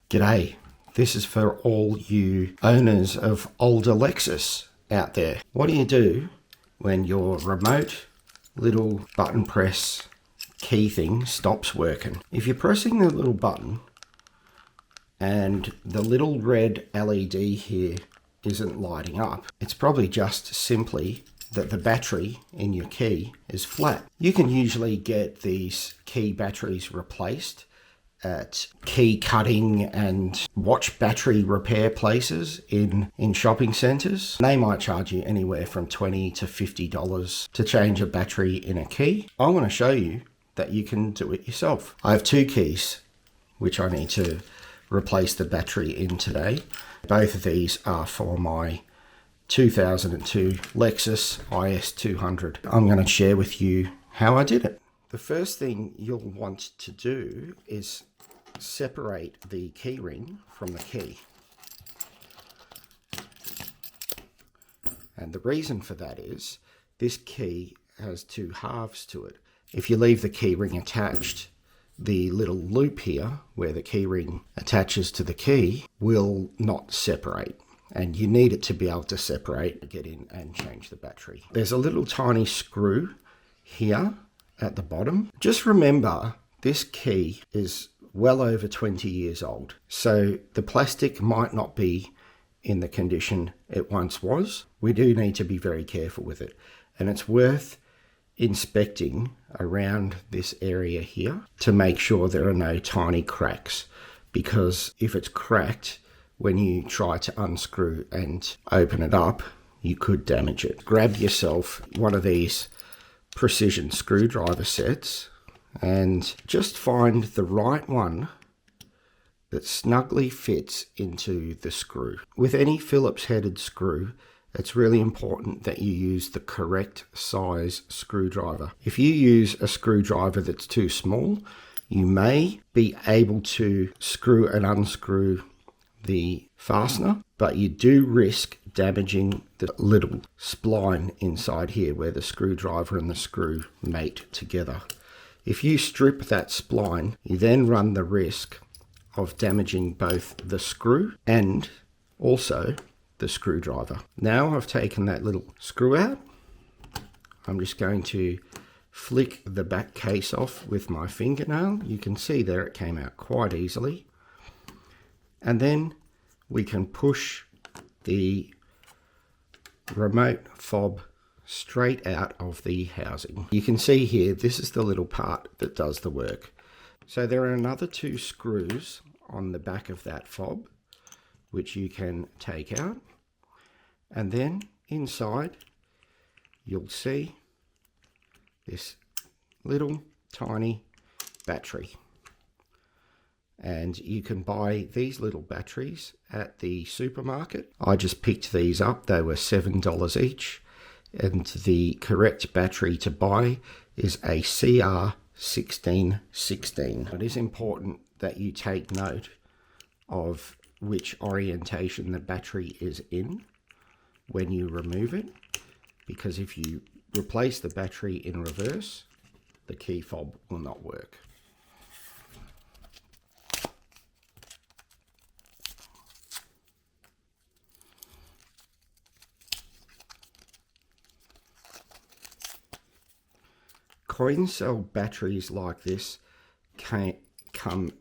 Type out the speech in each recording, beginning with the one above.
G'day, this is for all you owners of older Lexus out there. What do you do when your remote little button press key thing stops working? If you're pressing the little button and the little red LED here isn't lighting up, it's probably just simply that the battery in your key is flat. You can usually get these key batteries replaced at key cutting and watch battery repair places in shopping centres. They might charge you anywhere from $20 to $50 to change a battery in a key. I want to show you that you can do it yourself. I have two keys which I need to replace the battery in today. Both of these are for my 2002 Lexus IS 200. I'm going to share with you how I did it. The first thing you'll want to do is separate the key ring from the key. And the reason for that is this key has two halves to it. If you leave the key ring attached, the little loop here where the key ring attaches to the key will not separate. And you need it to be able to separate, get in and change the battery. There's a little tiny screw here at the bottom. Just remember, this key is well over 20 years old, so the plastic might not be in the condition it once was. We do need to be very careful with it, and it's worth inspecting around this area here to make sure there are no tiny cracks, because if it's cracked, when you try to unscrew and open it up, you could damage it. Grab yourself one of these precision screwdriver sets and just find the right one that snugly fits into the screw. With any Phillips headed screw, it's really important that you use the correct size screwdriver. If you use a screwdriver that's too small, you may be able to screw and unscrew the fastener, but you do risk damaging the little spline inside here where the screwdriver and the screw mate together. If you strip that spline, you then run the risk of damaging both the screw and also the screwdriver. Now I've taken that little screw out, I'm just going to flick the back case off with my fingernail. You can see there it came out quite easily. And then we can push the remote fob straight out of the housing. You can see here, this is the little part that does the work. So there are another two screws on the back of that fob, which you can take out. And then inside, you'll see this little tiny battery. And you can buy these little batteries at the supermarket. I just picked these up. They were $7 each. And the correct battery to buy is a CR1616. It is important that you take note of which orientation the battery is in when you remove it, because if you replace the battery in reverse, the key fob will not work. Coin cell batteries like this can come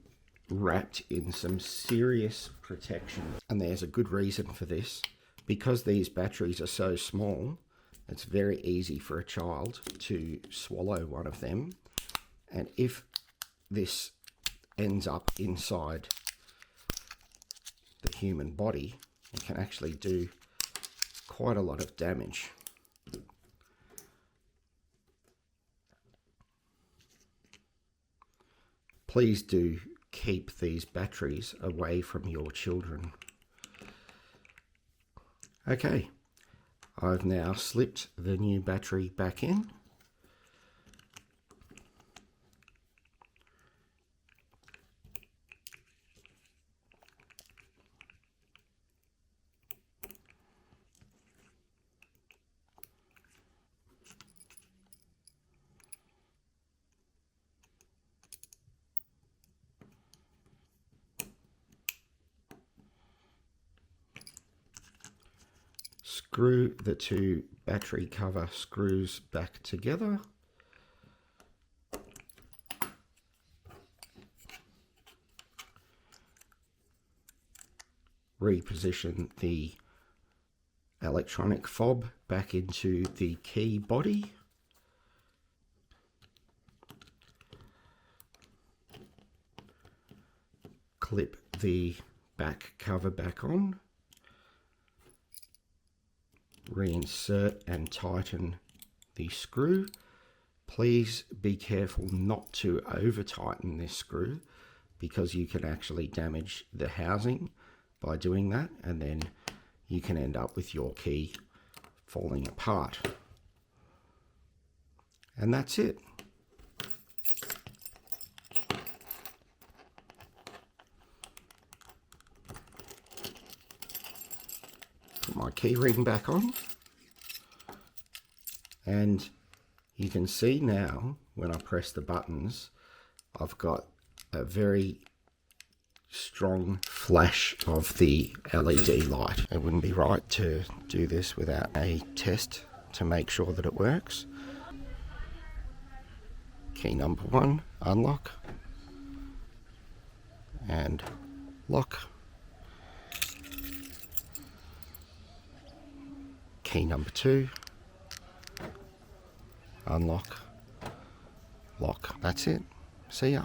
wrapped in some serious protection, and there's a good reason for this. Because these batteries are so small, it's very easy for a child to swallow one of them, and if this ends up inside the human body, it can actually do quite a lot of damage. Please do keep these batteries away from your children. Okay, I've now slipped the new battery back in. Screw the two battery cover screws back together. Reposition the electronic fob back into the key body. Clip the back cover back on. Reinsert and tighten the screw. Please be careful not to over tighten this screw, because you can actually damage the housing by doing that, and then you can end up with your key falling apart. And that's it. Put my key ring back on, and you can see now when I press the buttons, I've got a very strong flash of the LED light. It wouldn't be right to do this without a test to make sure that it works. Key number 1, unlock and lock. Key number 2, unlock, lock. That's it. See ya.